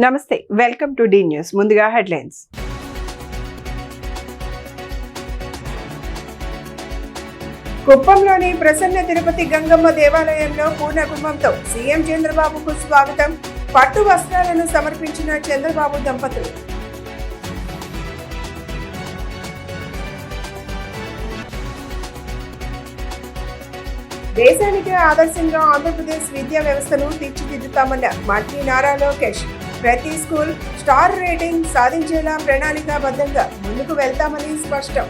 నమస్తే, welcome to D news. ముందుగా headlines. కుప్పంలోని Prasanna Tirupati Gangamma దేవాలయంలో పూర్ణ కుంభంతో సీఎం చంద్రబాబుకు స్వాగతం. పట్టు వస్త్రాలను సమర్పించిన చంద్రబాబు దంపతులు. దేశానికి ఆదర్శంగా ఆంధ్రప్రదేశ్ విద్యా వ్యవస్థను తీర్చిదిద్దుతామన్న మంత్రి నారా లోకేష్. ప్రతి స్కూల్ స్టార్ రేటింగ్ సాధించేలా ప్రణాళికాబద్ధంగా ముందుకు వెళ్తామని స్పష్టం.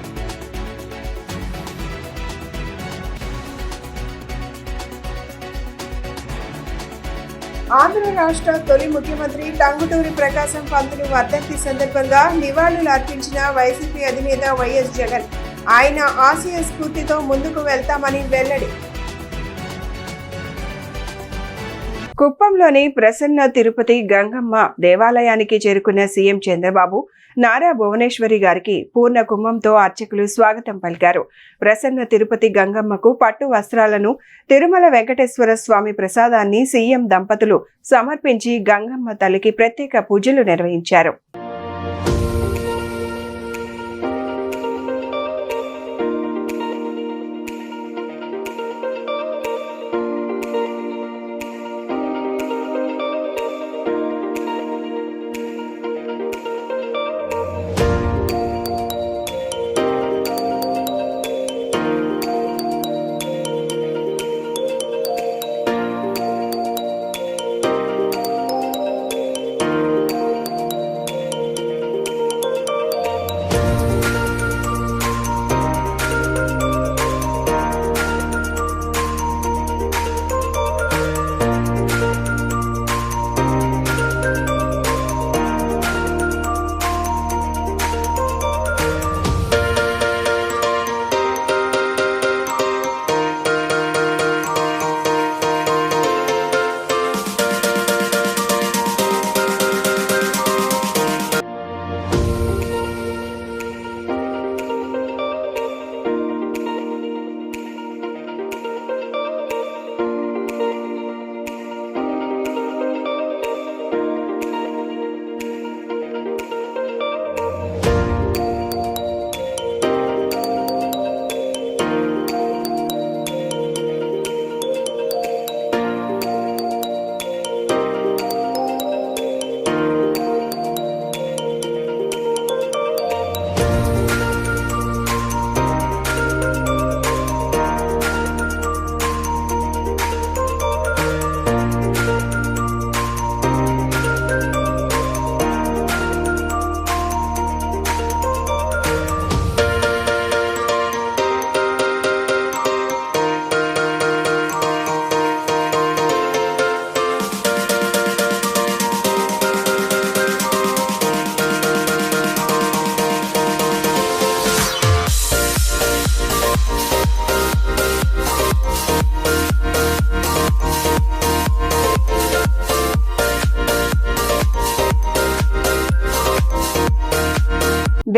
ఆంధ్ర రాష్ట్ర తొలి ముఖ్యమంత్రి టంగుటూరి ప్రకాశం పంతులు వర్ధంతి సందర్భంగా నివాళులు అర్పించిన వైసీపీ అధినేత వైఎస్ జగన్. ఆయన ఆశయ స్ఫూర్తితో ముందుకు వెళ్తామని వెల్లడి. కుప్పంలోని ప్రసన్న తిరుపతి గంగమ్మ దేవాలయానికి చేరుకున్న సీఎం చంద్రబాబు నారా భువనేశ్వరి గారికి పూర్ణ కుంభంతో అర్చకులు స్వాగతం పలికారు. ప్రసన్న తిరుపతి గంగమ్మకు పట్టు వస్త్రాలను, తిరుమల వెంకటేశ్వర స్వామి ప్రసాదాన్ని సీఎం దంపతులు సమర్పించి గంగమ్మ తల్లికి ప్రత్యేక పూజలు నిర్వహించారు.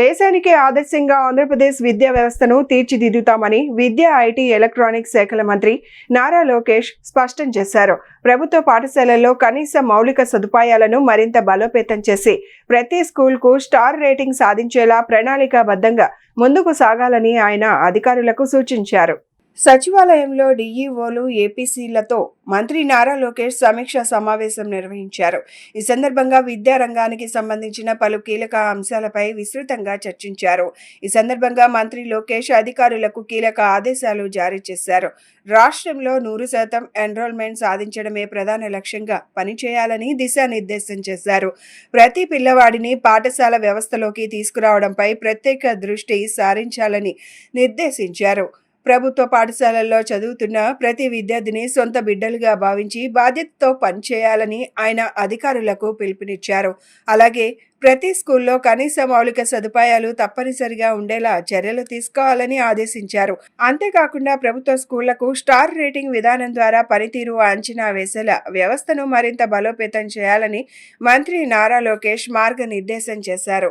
దేశానికి ఆదర్శంగా ఆంధ్రప్రదేశ్ విద్యా వ్యవస్థను తీర్చిదిద్దుతామని విద్యా, ఐటీ, ఎలక్ట్రానిక్స్ శాఖల మంత్రి నారా లోకేష్ స్పష్టం చేశారు. ప్రభుత్వ పాఠశాలల్లో కనీస మౌలిక సదుపాయాలను మరింత బలోపేతం చేసి ప్రతి స్కూల్కు స్టార్ రేటింగ్ సాధించేలా ప్రణాళికాబద్ధంగా ముందుకు సాగాలని ఆయన అధికారులకు సూచించారు. సచివాలయంలో డీఈఓలు, ఏపీసీలతో మంత్రి నారా లోకేష్ సమీక్షా సమావేశం నిర్వహించారు. ఈ సందర్భంగా విద్యా రంగానికి సంబంధించిన పలు కీలక అంశాలపై విస్తృతంగా చర్చించారు. ఈ సందర్భంగా మంత్రి లోకేష్ అధికారులకు కీలక ఆదేశాలు జారీ చేశారు. రాష్ట్రంలో 100% ఎన్రోల్మెంట్ సాధించడమే ప్రధాన లక్ష్యంగా పనిచేయాలని దిశానిర్దేశం చేశారు. ప్రతి పిల్లవాడిని పాఠశాల వ్యవస్థలోకి తీసుకురావడంపై ప్రత్యేక దృష్టి సారించాలని నిర్దేశించారు. ప్రభుత్వ పాఠశాలల్లో చదువుతున్న ప్రతి విద్యార్థిని సొంత బిడ్డలుగా భావించి బాధ్యతతో పనిచేయాలని ఆయన అధికారులకు పిలుపునిచ్చారు. అలాగే ప్రతి స్కూల్లో కనీస మౌలిక సదుపాయాలు తప్పనిసరిగా ఉండేలా చర్యలు తీసుకోవాలని ఆదేశించారు. అంతేకాకుండా ప్రభుత్వ స్కూళ్లకు స్టార్ రేటింగ్ విధానం ద్వారా పనితీరు అంచనా వేసేలా వ్యవస్థను మరింత బలోపేతం చేయాలని మంత్రి నారా లోకేష్ మార్గనిర్దేశం చేశారు.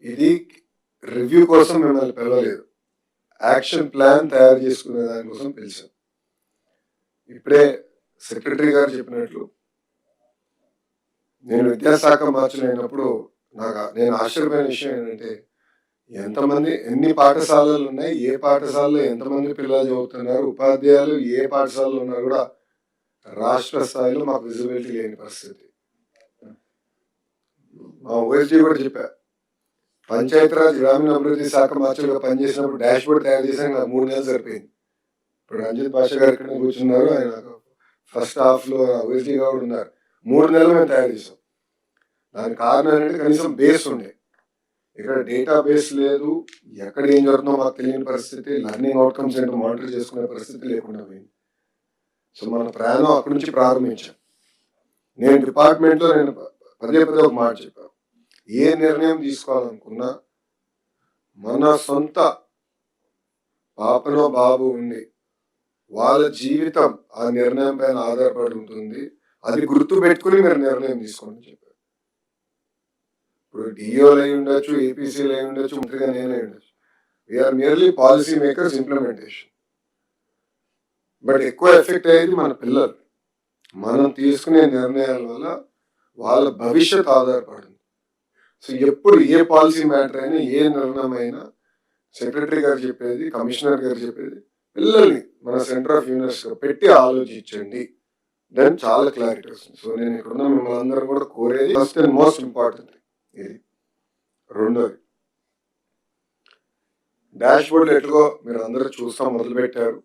ఇది రివ్యూ కోసం మిమ్మల్ని పిలవలేదు, యాక్షన్ ప్లాన్ తయారు చేసుకునే దానికోసం పిలిచాం. ఇప్పుడే సెక్రటరీ గారు చెప్పినట్లు నేను విద్యాశాఖ మార్చులు అయినప్పుడు నేను ఆశ్చర్యమైన విషయం ఏంటంటే ఎంతమంది ఎన్ని పాఠశాలలు ఉన్నాయి, ఏ పాఠశాలలో ఎంతమంది పిల్లలు చదువుతున్నారు, ఉపాధ్యాయులు ఏ పాఠశాలలో ఉన్నా కూడా రాష్ట్ర స్థాయిలో మాకు విజిబిలిటీ లేని పరిస్థితి. మా ఓఎస్డీ కూడా చెప్పా, పంచాయతీరాజ్ గ్రామీణాభివృద్ధి శాఖ మార్చులుగా పనిచేసినప్పుడు డాష్ బోర్డ్ తయారు చేసాక నాకు 3 నెలలు సరిపోయింది. ఇప్పుడు రంజిత్ భాష గారు ఇక్కడ కూర్చున్నారు, ఆయన ఫస్ట్ హాఫ్లో ఓఎస్డీ కూడా ఉన్నారు. 3 నెలలు మేము తయారు చేసాం. దానికి కారణం ఏంటంటే కనీసం బేస్ ఉండే. ఇక్కడ డేటా బేస్ లేదు, ఎక్కడ ఏం జరుగుతుందో మాకు తెలియని పరిస్థితి, లర్నింగ్ అవుట్కమ్స్ ఏంటో మానిటర్ చేసుకునే పరిస్థితి లేకుండా పోయింది. సో మన ప్రయాణం అక్కడి నుంచి ప్రారంభించాం. నేను డిపార్ట్మెంట్లో పదే ఒక మాట చెప్పాను, ఏ నిర్ణయం తీసుకోవాలనుకున్నా మన సొంత పాపనో బాబు ఉండి వాళ్ళ జీవితం ఆ నిర్ణయం పైన ఆధారపడి ఉంటుంది, అది గుర్తు పెట్టుకుని మీరు నిర్ణయం తీసుకోండి చెప్పారు. ఇప్పుడు డిఓలు అయి ఉండొచ్చు, ఏపీసీలు అయి ఉండొచ్చు, మంత్రిగా నేనే ఉండొచ్చు. We are merely policy makers, implementation. But ఎక్కువ ఎఫెక్ట్ అయ్యేది మన పిల్లలు. మనం తీసుకునే నిర్ణయాల వల్ల వాళ్ళ భవిష్యత్ ఆధారపడింది. సో ఎప్పుడు ఏ పాలసీ మ్యాటర్ అయినా, ఏ నిర్ణయం అయినా సెక్రటరీ గారు చెప్పేది, కమిషనర్ గారు చెప్పేది, పిల్లల్ని మన సెంటర్ ఆఫ్ యూనివర్స్ పెట్టి ఆలోచించండి, దాని చాలా క్లారిటీ వస్తుంది. సో నేను ఇక్కడున్న మిమ్మల్ని అందరం కూడా కోరేది ఫస్ట్ అండ్ మోస్ట్ ఇంపార్టెంట్ ఇది. రెండోది, డాష్ బోర్డ్ ఎట్లుగో మీరు అందరూ చూస్తాం మొదలు పెట్టారు,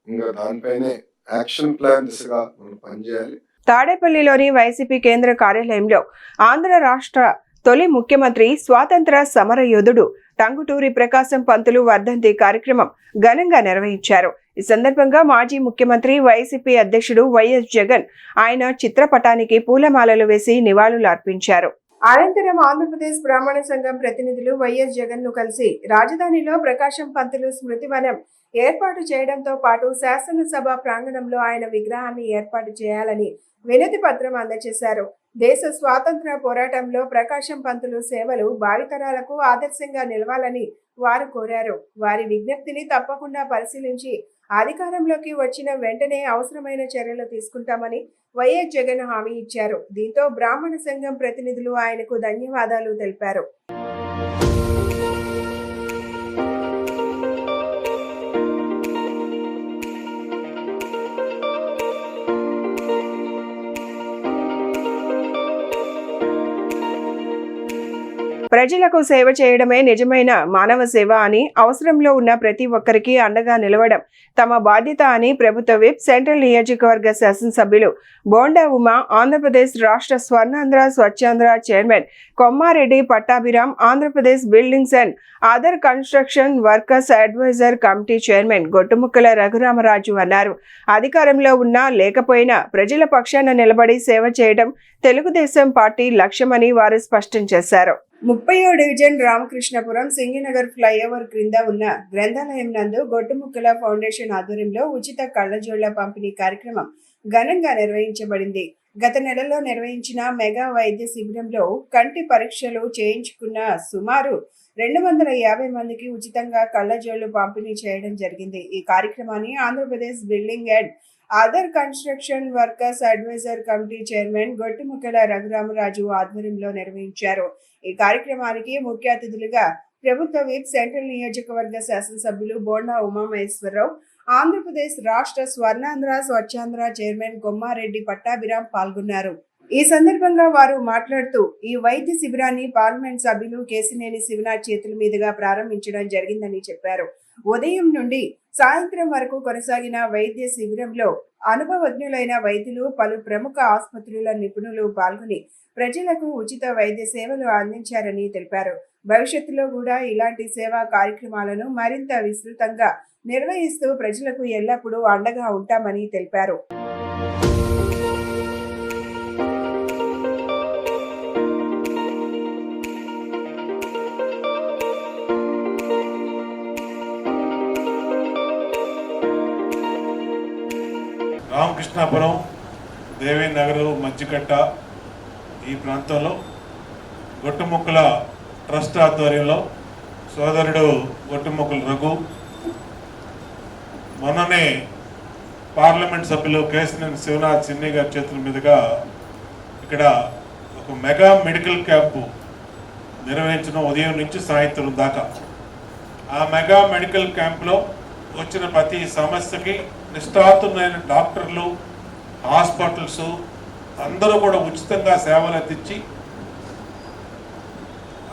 ఇంకా దానిపైనే యాక్షన్ ప్లాన్ దిశగా మనం పనిచేయాలి. తాడేపల్లిలోని వైసీపీ కేంద్ర కార్యాలయంలో ఆంధ్ర రాష్ట్ర తొలి ముఖ్యమంత్రి, స్వాతంత్ర సమర యోధుడు టంగుటూరి ప్రకాశం పంతులు వర్ధంతి కార్యక్రమం ఘనంగా నిర్వహించారు. ఈ సందర్భంగా మాజీ ముఖ్యమంత్రి, వైసీపీ అధ్యక్షుడు వైఎస్ జగన్ ఆయన చిత్రపటానికి పూలమాలలు వేసి నివాళులు అర్పించారు. అనంతరం ఆంధ్రప్రదేశ్ బ్రాహ్మణ సంఘం ప్రతినిధులు వైఎస్ జగన్ ను కలిసి రాజధానిలో ప్రకాశం పంతులు స్మృతివనం ఏర్పాటు చేయడంతో పాటు శాసనసభ ప్రాంగణంలో ఆయన విగ్రహాన్ని ఏర్పాటు చేయాలని వినతి పత్రం అందజేశారు. దేశ స్వాతంత్ర పోరాటంలో ప్రకాశం పంతులు సేవలు భావితరాలకు ఆదర్శంగా నిలవాలని వారు కోరారు. వారి విజ్ఞప్తిని తప్పకుండా పరిశీలించి అధికారంలోకి వచ్చిన వెంటనే అవసరమైన చర్యలు తీసుకుంటామని వైఎస్ జగన్ హామీ ఇచ్చారు. దీంతో బ్రాహ్మణ సంఘం ప్రతినిధులు ఆయనకు ధన్యవాదాలు తెలిపారు. ప్రజలకు సేవ చేయడమే నిజమైన మానవ సేవ అని, అవసరంలో ఉన్న ప్రతి ఒక్కరికి అండగా నిలవడం తమ బాధ్యత అని ప్రభుత్వ విప్, సెంట్రల్ నియోజకవర్గ శాసనసభ్యులు బోండా ఉమా, ఆంధ్రప్రదేశ్ రాష్ట్ర Swarnandhra Swachhandhra chairman Kommareddy Pattabhiram, Andhra Pradesh buildings and other construction workers advisor committee chairman Gottumukkala Raghuramaraju అన్నారు. అధికారంలో ఉన్నా లేకపోయినా ప్రజల పక్షాన నిలబడి సేవ చేయడం తెలుగుదేశం పార్టీ లక్ష్యమని వారు స్పష్టం చేశారు. 30వ డివిజన్ రామకృష్ణపురం సింగినగర్ ఫ్లైఓవర్ క్రింద ఉన్న గ్రంథాలయం నందు గొట్టుముక్కల ఫౌండేషన్ ఆధ్వర్యంలో ఉచిత కళ్లజోళ్ల పంపిణీ కార్యక్రమం ఘనంగా నిర్వహించబడింది. గత నెలలో నిర్వహించిన మెగా వైద్య శిబిరంలో కంటి పరీక్షలు చేయించుకున్న సుమారు 250 మందికి ఉచితంగా కళ్లజోళ్లు పంపిణీ చేయడం జరిగింది. ఈ కార్యక్రమాన్ని Andhra Pradesh building and other construction workers advisor committee chairman Gottumukkala Raghuramaraju ఆధ్వర్యంలో నిర్వహించారు. ఈ కార్యక్రమానికి ముఖ్య అతిథులుగా ప్రభుత్వ విప్, సెంట్రల్ నియోజకవర్గ శాసనసభ్యులు బోండా ఉమామహేశ్వరరావు, ఆంధ్రప్రదేశ్ రాష్ట్ర స్వర్ణాంధ్ర స్వచ్ఛాంధ్ర చైర్మన్ కొమ్మారెడ్డి పట్టాభిరామ్ పాల్గొన్నారు. ఈ సందర్భంగా వారు మాట్లాడుతూ ఈ వైద్య శిబిరాన్ని పార్లమెంట్ సభ్యులు కేసినేని శివనాథ్ చేతుల మీదుగా ప్రారంభించడం జరిగిందని చెప్పారు. ఉదయం నుండి సాయంత్రం వరకు కొనసాగిన వైద్య శిబిరంలో అనుభవజ్ఞులైన వైద్యులు, పలు ప్రముఖ ఆసుపత్రుల నిపుణులు పాల్గొని ప్రజలకు ఉచిత వైద్య సేవలు అందించారని తెలిపారు. భవిష్యత్తులో కూడా ఇలాంటి సేవా కార్యక్రమాలను మరింత విస్తృతంగా నిర్వహిస్తూ ప్రజలకు ఎల్లప్పుడూ అండగా ఉంటామని తెలిపారు. రామకృష్ణాపురం, దేవీనగర్, మధ్యకట్ట ఈ ప్రాంతంలో గొట్టుముక్కల ట్రస్ట్ ఆధ్వర్యంలో సోదరుడు గొట్టుముక్కల రఘు మొన్ననే పార్లమెంట్ సభ్యులు కేసినేని శివనాథ్ చిన్ని గారి చేతుల మీదుగా ఇక్కడ ఒక మెగా మెడికల్ క్యాంపు నిర్వహించిన ఉదయం నుంచి సాయంత్రం దాకా. ఆ మెగా మెడికల్ క్యాంప్లో వచ్చిన ప్రతి సమస్యకి నిష్ఠాతులైన డాక్టర్లు, హాస్పిటల్స్ అందరూ కూడా ఉచితంగా సేవలు అందించి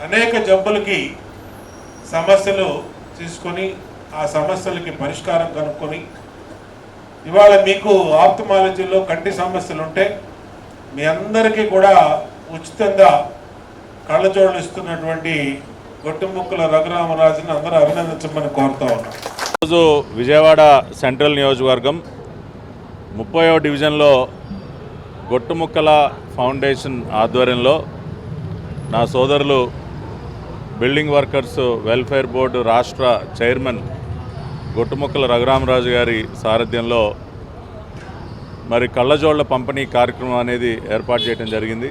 అనేక జబ్బులకి సమస్యలు తీసుకొని ఆ సమస్యలకి పరిష్కారం కనుక్కొని ఇవాళ మీకు ఆప్థమాలజీలో కంటి సమస్యలు ఉంటే మీ అందరికీ కూడా ఉచితంగా కళ్ళజోళ్ళు ఇస్తున్నటువంటి గొట్టుముక్కల రఘురామరాజుని అందరూ అభినందించమని కోరుతా ఉన్నాం. ఈరోజు విజయవాడ సెంట్రల్ నియోజకవర్గం 30వ డివిజన్లో గొట్టుముక్కల ఫౌండేషన్ ఆధ్వర్యంలో నా సోదరులు బిల్డింగ్ వర్కర్స్ వెల్ఫేర్ బోర్డు రాష్ట్ర చైర్మన్ గొట్టుముక్కల రఘురామరాజు గారి సారథ్యంలో మరి కళ్ళజోళ్ల పంపిణీ కార్యక్రమం అనేది ఏర్పాటు చేయడం జరిగింది.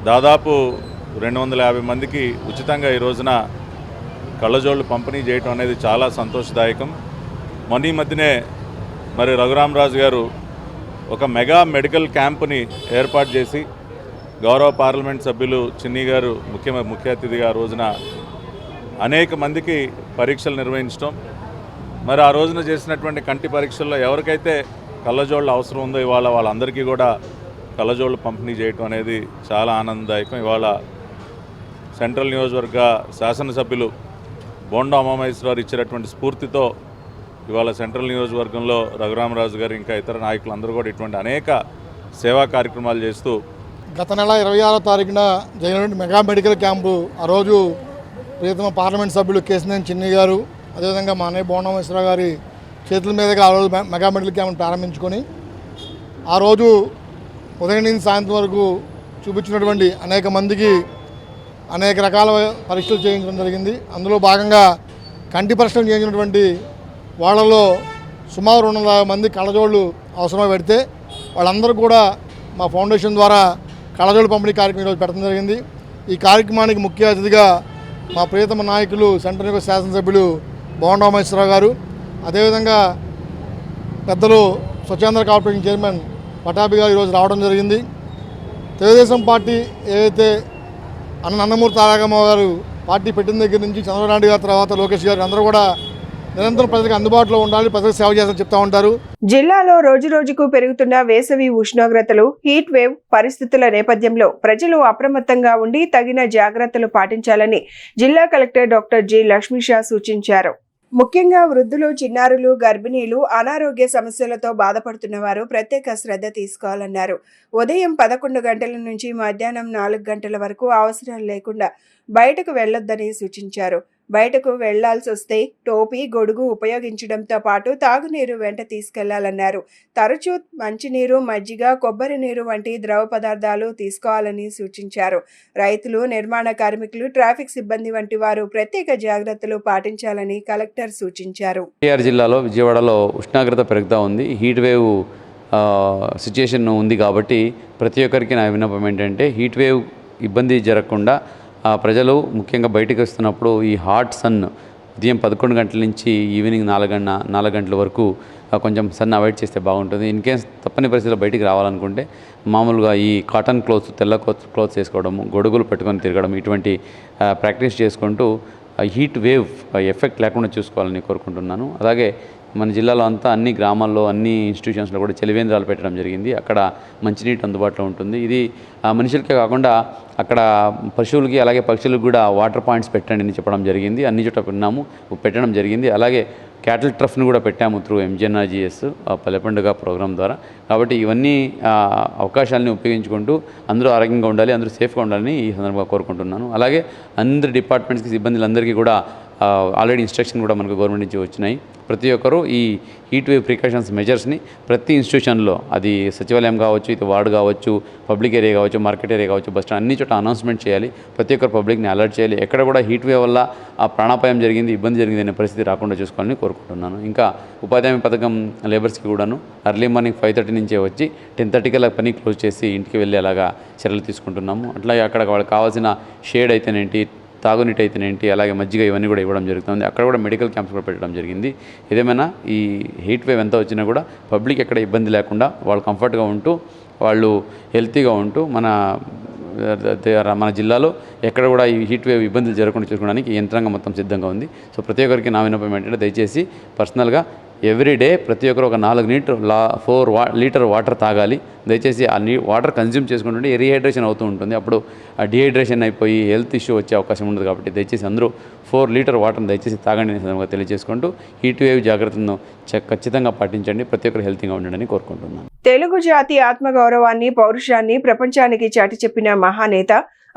దాదాపు 250 మందికి ఉచితంగా ఈ రోజున కళ్ళజోళ్ళు పంపిణీ చేయటం అనేది చాలా సంతోషదాయకం. మొన్న ఈ మధ్యనే మరి రఘురామరాజు గారు ఒక మెగా మెడికల్ క్యాంపుని ఏర్పాటు చేసి గౌరవ పార్లమెంట్ సభ్యులు చిన్ని గారు ముఖ్య అతిథిగా రోజున అనేక మందికి పరీక్షలు నిర్వహించడం, మరి ఆ రోజున చేసినటువంటి కంటి పరీక్షల్లో ఎవరికైతే కళ్ళజోళ్ళు అవసరం ఉందో ఇవాళ వాళ్ళందరికీ కూడా కళ్ళజోళ్ళు పంపిణీ చేయటం అనేది చాలా ఆనందదాయకం. ఇవాళ సెంట్రల్ నియోజకవర్గ శాసనసభ్యులు బోండా ఉమామహేశ్వరరావు ఇచ్చినటువంటి స్ఫూర్తితో ఇవాళ సెంట్రల్ నియోజకవర్గంలో రఘురామరాజు గారు ఇంకా ఇతర నాయకులందరూ కూడా ఇటువంటి అనేక సేవా కార్యక్రమాలు చేస్తూ గత నెల 26వ తారీఖున జరిగినటువంటి మెగా మెడికల్ క్యాంపు ఆ రోజు ప్రియతమ పార్లమెంట్ సభ్యులు కేశినేని చిన్ని గారు అదేవిధంగా మా అన్నయ్య బోండా ఉమామహేశ్వరరావు గారి చేతుల మీదుగా ఆ రోజు మెగా మెడికల్ క్యాంప్ను ప్రారంభించుకొని ఆ రోజు ఉదయం నుంచి సాయంత్రం వరకు చూపించినటువంటి అనేక మందికి అనేక రకాల పరీక్షలు చేయించడం జరిగింది. అందులో భాగంగా కంటి పరీక్షలు చేయించినటువంటి వాళ్ళలో సుమారు 250 మంది కళ్ళజోళ్ళు అవసరమై పెడితే వాళ్ళందరూ కూడా మా ఫౌండేషన్ ద్వారా కళ్ళజోళ్ళు పంపిణీ కార్యక్రమం ఈరోజు పెట్టడం జరిగింది. ఈ కార్యక్రమానికి ముఖ్య అతిథిగా మా ప్రియతమ నాయకులు సెంట్రల్ నియోజక శాసనసభ్యులు బోండా ఉమామహేశ్వరరావు గారు, అదేవిధంగా పెద్దలు స్వచ్ఛంద కార్పొరేషన్ చైర్మన్ పటాభి గారు ఈరోజు రావడం జరిగింది. తెలుగుదేశం పార్టీ ఏదైతే నందమూరి తారక రామారావు గారు పార్టీ పెట్టిన దగ్గర నుంచి చంద్రబాబు నాయుడు గారి తర్వాత లోకేష్ గారు అందరూ కూడా నిరంతరం ప్రజలకు అందుబాటులో ఉండాలి, ప్రజలకు సేవ చేయాలని చెప్తా ఉంటారు. జిల్లాలో రోజురోజుకు పెరుగుతున్న వేసవి ఉష్ణోగ్రతలు, హీట్ వేవ్ పరిస్థితుల నేపథ్యంలో ప్రజలు అప్రమత్తంగా ఉండి తగిన జాగ్రత్తలు పాటించాలని జిల్లా కలెక్టర్ డాక్టర్ జి లక్ష్మీషా సూచించారు. ముఖ్యంగా వృద్ధులు, చిన్నారులు, గర్భిణీలు, అనారోగ్య సమస్యలతో బాధపడుతున్న వారు ప్రత్యేక శ్రద్ధ తీసుకోవాలన్నారు. ఉదయం 11 గంటల నుంచి మధ్యాహ్నం 4 గంటల వరకు అవసరం లేకుండా బయటకు వెళ్లొద్దని సూచించారు. బయటకు వెళ్లాల్సి వస్తే టోపీ, గొడుగు ఉపయోగించడంతో పాటు తాగునీరు వెంట తీసుకెళ్లాలన్నారు. తరచూ మంచినీరు, మజ్జిగ, కొబ్బరి నీరు వంటి ద్రవ పదార్థాలు తీసుకోవాలని సూచించారు. రైతులు, నిర్మాణ కార్మికులు, ట్రాఫిక్ సిబ్బంది వంటి వారు ప్రత్యేక జాగ్రత్తలు పాటించాలని కలెక్టర్ సూచించారు. జిల్లాలో విజయవాడలో ఉష్ణోగ్రత పెరుగుతూ ఉంది. హీట్ వేవ్ సిచ్యుయేషన్ ఉంది కాబట్టి ప్రతి ఒక్కరికి నా విన్నపం ఏంటంటే హీట్ వేవ్ ఇబ్బంది జరగకుండా ప్రజలు ముఖ్యంగా బయటకు వస్తున్నప్పుడు ఈ హాట్ సన్ ఉదయం 11 గంటల నుంచి ఈవినింగ్ 4 గంటల వరకు కొంచెం సన్ అవాయిడ్ చేస్తే బాగుంటుంది. ఇన్ కేస్ తప్పని పరిస్థితుల్లో బయటికి రావాలనుకుంటే మామూలుగా ఈ కాటన్ క్లోత్స్, తెల్ల క్లోత్స్ వేసుకోవడము, గొడుగులు పెట్టుకొని తిరగడం, ఇటువంటి ప్రాక్టీస్ చేసుకుంటూ హీట్ వేవ్ ఎఫెక్ట్ లేకుండా చూసుకోవాలని కోరుకుంటున్నాను. అలాగే మన జిల్లాలో అంతా అన్ని గ్రామాల్లో, అన్ని ఇన్స్టిట్యూషన్స్లో కూడా చలివేంద్రాలు పెట్టడం జరిగింది. అక్కడ మంచినీటి అందుబాటులో ఉంటుంది. ఇది మనుషులకే కాకుండా అక్కడ పశువులకి అలాగే పక్షులకు కూడా వాటర్ పాయింట్స్ పెట్టండి అని చెప్పడం జరిగింది. అన్ని చోట్ల పెట్టడం జరిగింది. అలాగే క్యాటిల్ ట్రఫ్ను కూడా పెట్టాము త్రూ MGNRGS పల్లెపండుగ ప్రోగ్రాం ద్వారా. కాబట్టి ఇవన్నీ అవకాశాలని ఉపయోగించుకుంటూ అందరూ ఆరోగ్యంగా ఉండాలి, అందరూ సేఫ్గా ఉండాలని ఈ సందర్భంగా కోరుకుంటున్నాను. అలాగే అందరి డిపార్ట్మెంట్స్కి, సిబ్బందులందరికీ కూడా ఆల్రెడీ ఇన్స్ట్రక్షన్ కూడా మనకు గవర్నమెంట్ నుంచి వచ్చినాయి. ప్రతి ఒక్కరూ ఈ హీట్ వేవ్ ప్రికాషన్స్ మెజర్స్ని ప్రతి ఇన్స్టిట్యూషన్లో, అది సచివాలయం కావచ్చు, ఇది వార్డు కావచ్చు, పబ్లిక్ ఏరియా కావచ్చు, మార్కెట్ ఏరియా కావచ్చు, బస్ స్టాండ్, అన్ని చోట అనౌన్స్మెంట్ చేయాలి. ప్రతి ఒక్కరు పబ్లిక్ని అలర్ట్ చేయాలి. ఎక్కడ కూడా హీట్ వేవ్ వల్ల ప్రాణాపాయం జరిగింది, ఇబ్బంది జరిగింది అనే పరిస్థితి రాకుండా చూసుకోవాలని కోరుకుంటున్నాను. ఇంకా ఉపాధి హామీ పథకం లేబర్స్కి కూడాను ఎర్లీ మార్నింగ్ 5:30 నుంచే వచ్చి 10:30 కల్లా పని క్లోజ్ చేసి ఇంటికి వెళ్ళేలాగా చర్యలు తీసుకుంటున్నాము. అట్లాగే అక్కడ వాళ్ళకి కావాల్సిన షేడ్ అయితేనేంటి, తాగునీటి అయితేనేంటి, అలాగే మజ్జిగ, ఇవన్నీ కూడా ఇవ్వడం జరుగుతుంది. అక్కడ కూడా మెడికల్ క్యాంప్స్ కూడా పెట్టడం జరిగింది. ఏదేమైనా ఈ హీట్ వేవ్ ఎంత వచ్చినా కూడా పబ్లిక్ ఎక్కడ ఇబ్బంది లేకుండా వాళ్ళు కంఫర్ట్గా ఉంటూ వాళ్ళు హెల్తీగా ఉంటూ మన జిల్లాలో ఎక్కడ కూడా ఈ హీట్ వేవ్ ఇబ్బందులు జరగకుండా చూసుకోవడానికి యంత్రాంగం మొత్తం సిద్ధంగా ఉంది. సో ప్రతి ఒక్కరికి నా విన్నపం ఏంటంటే దయచేసి పర్సనల్గా ఎవ్రీడే ప్రతి ఒక్కరు ఒక 4 లీటర్ వాటర్ తాగాలి. దయచేసి ఆ వాటర్ కన్జ్యూమ్ చేసుకుంటుంటే రీహైడ్రేషన్ అవుతూ ఉంటుంది. అప్పుడు ఆ డిహైడ్రేషన్ అయిపోయి హెల్త్ ఇష్యూ వచ్చే అవకాశం ఉండదు. కాబట్టి దయచేసి అందరూ 4 లీటర్ వాటర్ని దయచేసి తాగండి అనే సందర్భంగా తెలియజేసుకుంటూ హీట్ వేవ్ జాగ్రత్తలను ఖచ్చితంగా పాటించండి. ప్రతి ఒక్కరు హెల్తీగా ఉండండి కోరుకుంటున్నాను. తెలుగు జాతి ఆత్మగౌరవాన్ని, పౌరుషాన్ని ప్రపంచానికి చాటి చెప్పిన మహానేత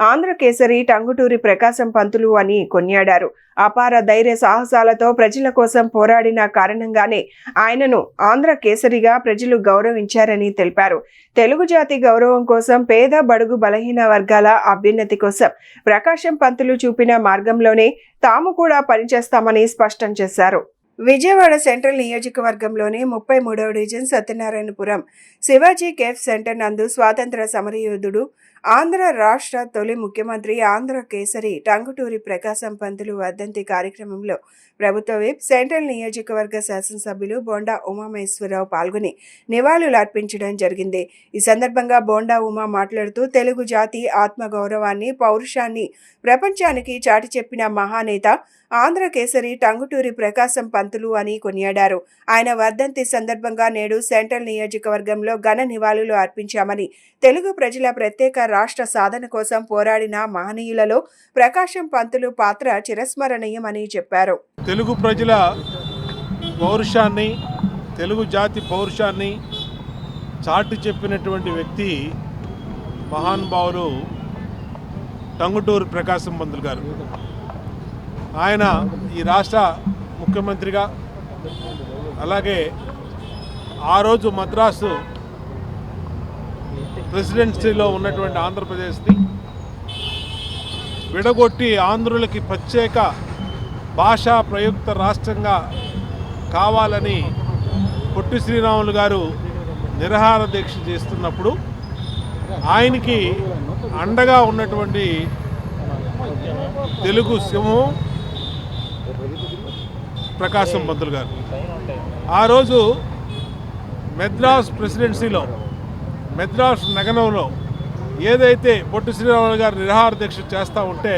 ఆంధ్ర కేసరి టంగుటూరి ప్రకాశం పంతులు అని కొనియాడారు. అపార ధైర్య సాహసాలతో ప్రజల కోసం పోరాడిన కారణంగానే ఆయనను ఆంధ్ర కేసరిగా ప్రజలు గౌరవించారని తెలిపారు. తెలుగు జాతి గౌరవం కోసం, పేద బడుగు బలహీన వర్గాల అభ్యున్నతి కోసం ప్రకాశం పంతులు చూపిన మార్గంలోనే తాము కూడా పనిచేస్తామని స్పష్టం చేశారు. విజయవాడ సెంట్రల్ నియోజకవర్గంలోని 33వ division Satyanarayanapuram Shivaji cafe centre నందు స్వాతంత్ర సమరయోధుడు, ఆంధ్ర రాష్ట్ర తొలి ముఖ్యమంత్రి, ఆంధ్ర కేసరి టంగుటూరి ప్రకాశం పంతులు వర్ధంతి కార్యక్రమంలో ప్రభుత్వ విప్, సెంట్రల్ నియోజకవర్గ శాసనసభ్యులు బోండా ఉమామహేశ్వరరావు పాల్గొని నివాళులర్పించడం జరిగింది. ఈ సందర్భంగా బోండా ఉమా మాట్లాడుతూ తెలుగు జాతి ఆత్మగౌరవాన్ని, పౌరుషాన్ని ప్రపంచానికి చాటి చెప్పిన మహానేత ఆంధ్ర కేసరి టంగుటూరి ప్రకాశం పంతులు అని కొనియాడారు. ఆయన వర్ధంతి సందర్భంగా నేడు సెంట్రల్ నియోజకవర్గంలో ఘన నివాళులు అర్పించామని, తెలుగు ప్రజల ప్రత్యేక రాష్ట్ర సాధన కోసం పోరాడిన మహనీయులలో ప్రకాశం పంతులు పాత్ర చిరస్మరణీయమని చెప్పారు. తెలుగు ప్రజల పౌరుషాన్ని, తెలుగు జాతి పౌరుషాన్ని చాటి చెప్పినటువంటి వ్యక్తి మహానుభావులు టంగుటూరి ప్రకాశం పంతులు గారు. ఆయన ఈ రాష్ట్ర ముఖ్యమంత్రిగా, అలాగే ఆ రోజు మద్రాసు ప్రెసిడెన్సీలో ఉన్నటువంటి ఆంధ్రప్రదేశ్ని విడగొట్టి ఆంధ్రులకి ప్రత్యేక భాషా ప్రయుక్త రాష్ట్రంగా కావాలని పొట్టి శ్రీరాములు గారు నిరాహార దీక్ష చేస్తున్నప్పుడు ఆయనకి అండగా ఉన్నటువంటి తెలుగు సింహం ప్రకాశం పంతులు గారు. ఆ రోజు మెద్రాస్ ప్రెసిడెన్సీలో, మెద్రాస్ నగరంలో ఏదైతే పొట్టి శ్రీరాములు గారు నిరాహార దీక్ష చేస్తూ ఉంటే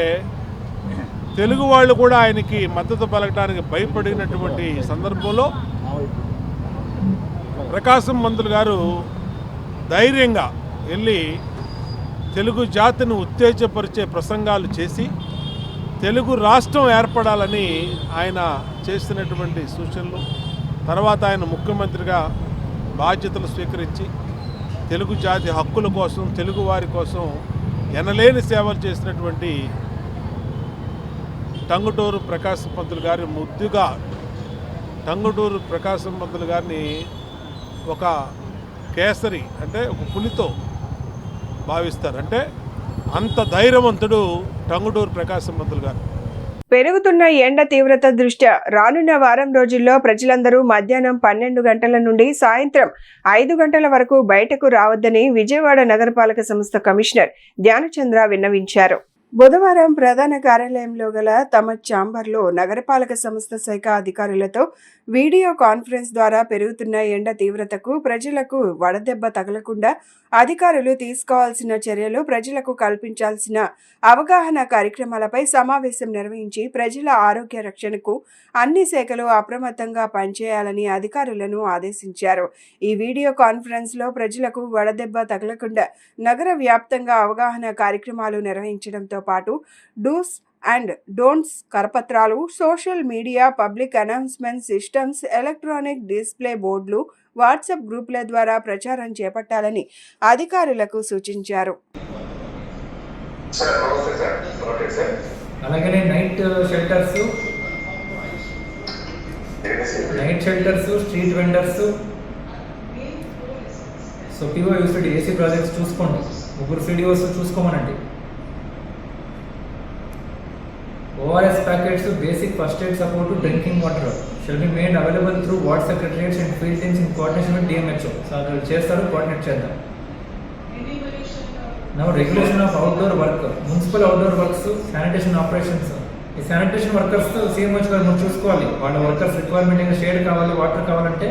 తెలుగు వాళ్ళు కూడా ఆయనకి మద్దతు పలకడానికి భయపడినటువంటి సందర్భంలో ప్రకాశం పంతులు గారు ధైర్యంగా వెళ్ళి తెలుగు జాతిని ఉత్తేజపరిచే ప్రసంగాలు చేసి తెలుగు రాష్ట్రం ఏర్పడాలని ఆయన చేస్తున్నటువంటి సూచనలు, తర్వాత ఆయన ముఖ్యమంత్రిగా బాధ్యతలు స్వీకరించి తెలుగు జాతి హక్కుల కోసం, తెలుగు వారి కోసం ఎనలేని సేవలు చేసినటువంటి టంగుటూరు ప్రకాశం పంతులు గారి ముద్దుగా టంగుటూరు ప్రకాశం పంతులు గారిని ఒక కేసరి అంటే ఒక పులితో భావిస్తారు. అంటే అంత ధైర్యవంతుడు టంగుటూరు ప్రకాశం పంతులు గారు. పెరుగుతున్న ఎండ తీవ్రత దృష్ట్యా రానున్న వారం రోజుల్లో ప్రజలందరూ మధ్యాహ్నం 12 గంటల నుండి సాయంత్రం 5 గంటల వరకు బయటకు రావద్దని విజయవాడ నగరపాలక సంస్థ కమిషనర్ ధ్యానచంద్ర విన్నవించారు. బుధవారం ప్రధాన కార్యాలయంలో గల తమ ఛాంబర్లో నగరపాలక సంస్థ శాఖ అధికారులతో వీడియో కాన్ఫరెన్స్ ద్వారా పెరుగుతున్న ఎండ తీవ్రతకు, ప్రజలకు వడదెబ్బ తగలకుండా అధికారులు తీసుకోవాల్సిన చర్యలు, ప్రజలకు కల్పించాల్సిన అవగాహన కార్యక్రమాలపై సమావేశం నిర్వహించి ప్రజల ఆరోగ్య రక్షణకు అన్ని శాఖలు అప్రమత్తంగా పనిచేయాలని అధికారులను ఆదేశించారు. ఈ వీడియో కాన్ఫరెన్స్లో ప్రజలకు వడదెబ్బ తగలకుండా నగర వ్యాప్తంగా అవగాహన కార్యక్రమాలు నిర్వహించడంతో పాటు డూస్ అండ్ డోంట్స్ కరపత్రాలు, social media, public announcement systems, electronic display బోర్డులు, వాట్సాప్ గ్రూపుల ద్వారా ప్రచారం చేపట్టాలని అధికారులకు సూచించారు. అలాగే night shelters, street vendors, so PO UCD AC projects చూసుకోండి, 3 సిడిఓస్ చూసుకోమనండి. ORS packets, basic first aid support to drinking water shall be made available through ward secretariats and field teams in coordination with DMHO. So they will చేస్తారు, coordinate చేద్దాం. Now regulation of outdoor work, municipal outdoor works, sanitation operations. ఈ sanitation workers CMH గారు మనం చూసుకోవాలి. వాళ్ళ workers requirement ఇంకా shade కావాలి, water కావాలంటే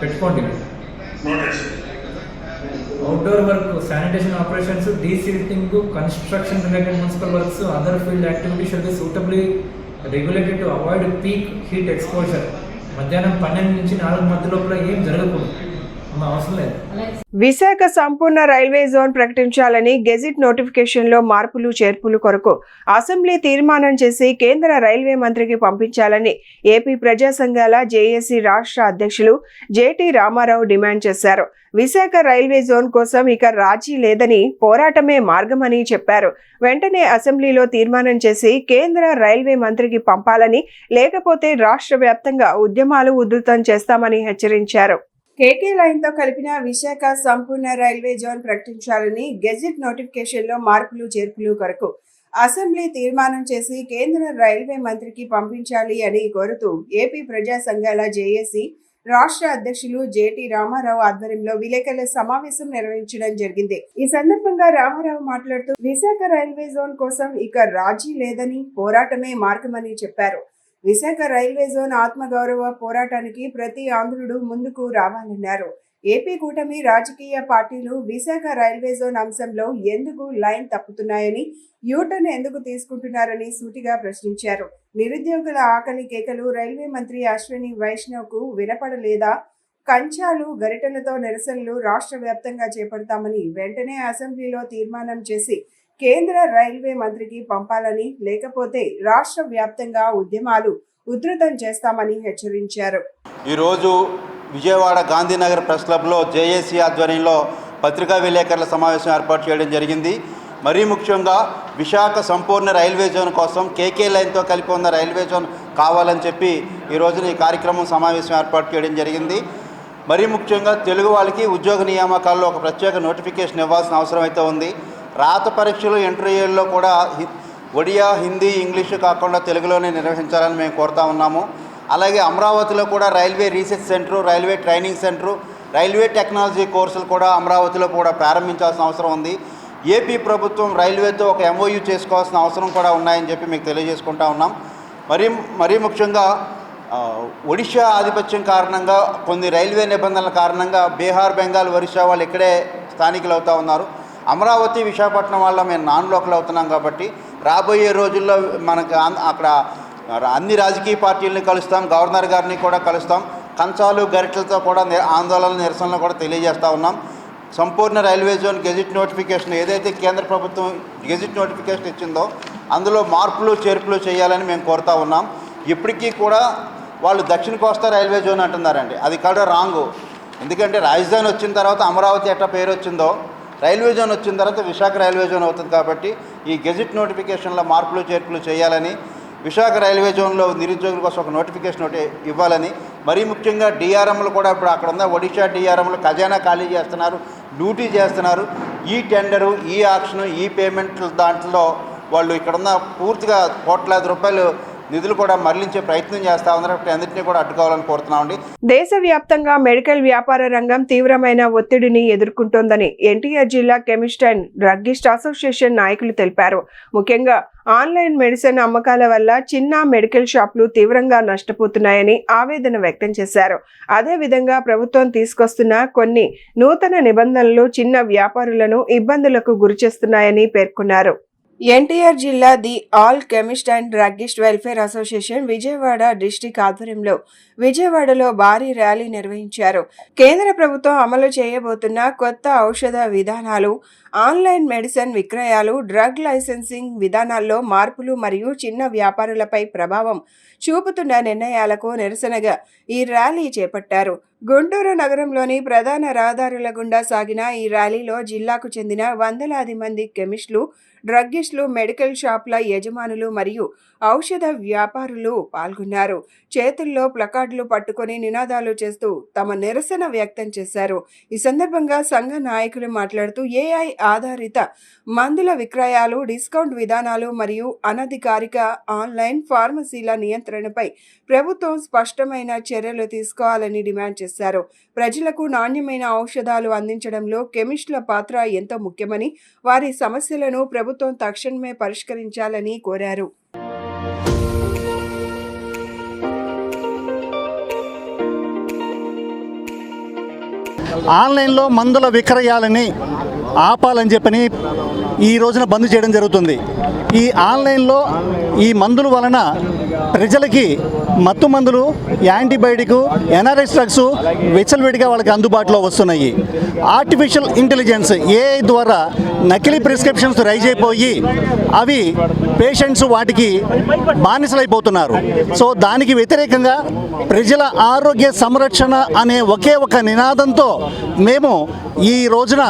పెట్టుకోండి. Outdoor work, sanitation operations, desilting, construction related municipal works, other field activities should be suitably regulated to avoid peak heat exposure. మధ్యాహ్నం 12 నుంచి 4 మధ్య లోపల ఏం జరగకూడదు, అవసరం లేదు. విశాఖ సంపూర్ణ రైల్వే జోన్ ప్రకటించాలని గెజిట్ నోటిఫికేషన్లో మార్పులు చేర్పులు కొరకు అసెంబ్లీ తీర్మానం చేసి కేంద్ర రైల్వే మంత్రికి పంపించాలని ఏపీ ప్రజా సంఘాల జేఏసీ రాష్ట్ర అధ్యక్షులు జేటీ రామారావు డిమాండ్ చేశారు. విశాఖ రైల్వే జోన్ కోసం ఇక రాజీ లేదని, పోరాటమే మార్గమని చెప్పారు. వెంటనే అసెంబ్లీలో తీర్మానం చేసి కేంద్ర రైల్వే మంత్రికి పంపాలని, లేకపోతే రాష్ట్ర వ్యాప్తంగా ఉద్యమాలు ఉధృతం చేస్తామని హెచ్చరించారు. కేకే లైన్ తో కలిపిన విశాఖ సంపూర్ణ రైల్వే జోన్ ప్రకటించాలని గెజిట్ నోటిఫికేషన్ లో మార్పులు చేర్పులు కొరకు అసెంబ్లీ తీర్మానం చేసి కేంద్ర రైల్వే మంత్రికి పంపించాలి అని కోరుతూ ఏపీ ప్రజా సంఘాల జేఏసీ రాష్ట్ర అధ్యక్షులు జేటీ రామారావు ఆధ్వర్యంలో విలేకరుల సమావేశం నిర్వహించడం జరిగింది. ఈ సందర్భంగా రామారావు మాట్లాడుతూ విశాఖ రైల్వే జోన్ కోసం ఇక రాజీ లేదని, పోరాటమే మార్గమని చెప్పారు. విశాఖ రైల్వే జోన్ ఆత్మగౌరవ పోరాటానికి ప్రతి ఆంధ్రుడు ముందుకు రావాలన్నారు. ఏపీ కూటమి రాజకీయ పార్టీలు విశాఖ రైల్వే జోన్ అంశంలో ఎందుకు లైన్ తప్పుతున్నాయని, యూటర్న్ ఎందుకు తీసుకుంటున్నారని సూటిగా ప్రశ్నించారు. నిరుద్యోగుల ఆకలి కేకలు రైల్వే మంత్రి అశ్విని వైష్ణవ్ కు వినపడలేదా? కంచాలు, గరిటెలతో నిరసనలు రాష్ట్ర వ్యాప్తంగా చేపడతామని వెంటనే అసెంబ్లీలో తీర్మానం చేసి కేంద్ర రైల్వే మంత్రికి పంపాలని, లేకపోతే రాష్ట్ర వ్యాప్తంగా ఉద్యమాలు ఉధృతం చేస్తామని హెచ్చరించారు. ఈరోజు విజయవాడ గాంధీనగర్ ప్రెస్ క్లబ్లో జేఏసీ ఆధ్వర్యంలో పత్రికా విలేకరుల సమావేశం ఏర్పాటు చేయడం జరిగింది. మరీ ముఖ్యంగా విశాఖ సంపూర్ణ రైల్వే జోన్ కోసం కేకే లైన్తో కలిపి ఉన్న రైల్వే జోన్ కావాలని చెప్పి ఈ రోజున ఈ కార్యక్రమం సమావేశం ఏర్పాటు చేయడం జరిగింది. మరీ ముఖ్యంగా తెలుగు వాళ్ళకి ఉద్యోగ నియామకాల్లో ఒక ప్రత్యేక నోటిఫికేషన్ ఇవ్వాల్సిన అవసరం అయితే ఉంది. రాత పరీక్షలు, ఇంటర్వ్యూల్లో కూడా ఒడియా, హిందీ, ఇంగ్లీషు కాకుండా తెలుగులోనే నిర్వహించాలని మేము కోరుతా ఉన్నాము. అలాగే అమరావతిలో కూడా railway research centre, railway training centre, railway technology కోర్సులు కూడా అమరావతిలో కూడా ప్రారంభించాల్సిన అవసరం ఉంది. ఏపీ ప్రభుత్వం రైల్వేతో ఒక MOU చేసుకోవాల్సిన అవసరం కూడా ఉన్నాయని చెప్పి మీకు తెలియజేసుకుంటా ఉన్నాం. మరీ ముఖ్యంగా ఒడిషా ఆధిపత్యం కారణంగా, కొన్ని రైల్వే నిబంధనల కారణంగా బీహార్, బెంగాల్, ఒరిస్సా వాళ్ళు ఇక్కడే స్థానికులు అవుతూ ఉన్నారు. అమరావతి, విశాఖపట్నం వల్ల మేము నాన్ లోకల్ అవుతున్నాం కాబట్టి రాబోయే రోజుల్లో మనకు అక్కడ అన్ని రాజకీయ పార్టీలని కలుస్తాం, గవర్నర్ గారిని కూడా కలుస్తాం. కంచాలు, గరిటెలతో కూడా ఆందోళన, నిరసనలు కూడా తెలియజేస్తూ ఉన్నాం. సంపూర్ణ రైల్వే జోన్ గెజిట్ నోటిఫికేషన్ ఏదైతే కేంద్ర ప్రభుత్వం గెజిట్ నోటిఫికేషన్ ఇచ్చిందో అందులో మార్పులు చేర్పులు చేయాలని మేము కోరుతా ఉన్నాం. ఇప్పటికీ కూడా వాళ్ళు దక్షిణ కోస్తా రైల్వే జోన్ అంటున్నారండి. అది కూడా రాంగు. ఎందుకంటే రాజధాని వచ్చిన తర్వాత అమరావతి ఎట్లా పేరు వచ్చిందో, రైల్వే జోన్ వచ్చిన తర్వాత విశాఖ రైల్వే జోన్ అవుతుంది. కాబట్టి ఈ గెజిట్ నోటిఫికేషన్లో మార్పులు చేర్పులు చేయాలని, విశాఖ రైల్వే జోన్లో నిరుద్యోగుల కోసం ఒక నోటిఫికేషన్ ఒకటి ఇవ్వాలని, మరీ ముఖ్యంగా డిఆర్ఎంలు కూడా ఇప్పుడు అక్కడ ఉన్న ఒడిషా డిఆర్ఎంలు ఖజానా ఖాళీ చేస్తున్నారు, డ్యూటీ చేస్తున్నారు. ఈ టెండరు, ఈ ఆక్షను, ఈ పేమెంట్లు దాంట్లో వాళ్ళు ఇక్కడున్న పూర్తిగా కోట్లాది రూపాయలు నిధులు కూడా మరలించే ప్రయత్నం చేస్తా ఉన్నారు. అన్నింటినీ కూడా అడ్డుకోవాలని కోరుతున్నామండి. దేశవ్యాప్తంగా మెడికల్ వ్యాపార రంగం తీవ్రమైన ఒత్తిడిని ఎదుర్కొంటోందని ఎన్టీఆర్ జిల్లా కెమిస్ట్ అండ్ డ్రగ్గిస్ట్ అసోసియేషన్ నాయకులు తెలిపారు. ముఖ్యంగా ఆన్లైన్ మెడిసిన్ అమ్మకాల వల్ల చిన్న మెడికల్ షాపులు తీవ్రంగా నష్టపోతున్నాయని ఆవేదన వ్యక్తం చేశారు. అదేవిధంగా ప్రభుత్వం తీసుకొస్తున్న కొన్ని నూతన నిబంధనలు చిన్న వ్యాపారులను ఇబ్బందులకు గురిచేస్తున్నాయని పేర్కొన్నారు. ఎన్టీఆర్ జిల్లా the all chemist and druggist welfare association Vijayawada district ఆధ్వర్యంలో విజయవాడలో భారీ ర్యాలీ నిర్వహించారు. కేంద్ర ప్రభుత్వం అమలు చేయబోతున్న కొత్త ఔషధ విధానాలు, ఆన్లైన్ మెడిసిన్ విక్రయాలు, డ్రగ్ లైసెన్సింగ్ విధానాల్లో మార్పులు మరియు చిన్న వ్యాపారులపై ప్రభావం చూపుతున్న నిర్ణయాలకు నిరసనగా ఈ ర్యాలీ చేపట్టారు. గుంటూరు నగరంలోని ప్రధాన రహదారుల గుండా సాగిన ఈ ర్యాలీలో జిల్లాకు చెందిన వందలాది మంది కెమిస్టులు, డ్రగ్గిస్టులు, మెడికల్ షాపుల యజమానులు మరియు ఔషధ వ్యాపారులు పాల్గొన్నారు. చేతుల్లో ప్లకార్డులు పట్టుకొని నినాదాలు చేస్తూ తమ నిరసన వ్యక్తం చేశారు. ఈ సందర్భంగా సంఘ నాయకులు మాట్లాడుతూ AI ఆధారిత మందుల విక్రయాలు, డిస్కౌంట్ విధానాలు మరియు అనధికారిక ఆన్లైన్ ఫార్మసీల నియంత్రణపై ప్రభుత్వం స్పష్టమైన చర్యలు తీసుకోవాలని డిమాండ్ చేశారు. ప్రజలకు నాణ్యమైన ఔషధాలు అందించడంలో కెమిస్టుల పాత్ర ఎంతో ముఖ్యమని, వారి సమస్యలను ప్రభుత్వం తక్షణమే పరిష్కరించాలని కోరారు. ఆన్లైన్లో మందుల విక్రయాలని ఆపాలని చెప్పని ఈ రోజున బంద్ చేయడం జరుగుతుంది. ఈ ఆన్లైన్లో ఈ మందుల వలన ప్రజలకి మత్తు మందులు, యాంటీబయాటిక్, ఎన్ఆర్ఎస్ డ్రగ్స్ విచ్చలవిడిగా వాళ్ళకి అందుబాటులో వస్తున్నాయి. ఆర్టిఫిషియల్ ఇంటెలిజెన్స్ ఏఐ ద్వారా నకిలీ ప్రిస్క్రిప్షన్స్ రైజ్ అయిపోయి అవి పేషెంట్స్ వాటికి బానిసలైపోతున్నారు. సో దానికి వ్యతిరేకంగా ప్రజల ఆరోగ్య సంరక్షణ అనే ఒకే ఒక నినాదంతో మేము ఈ రోజున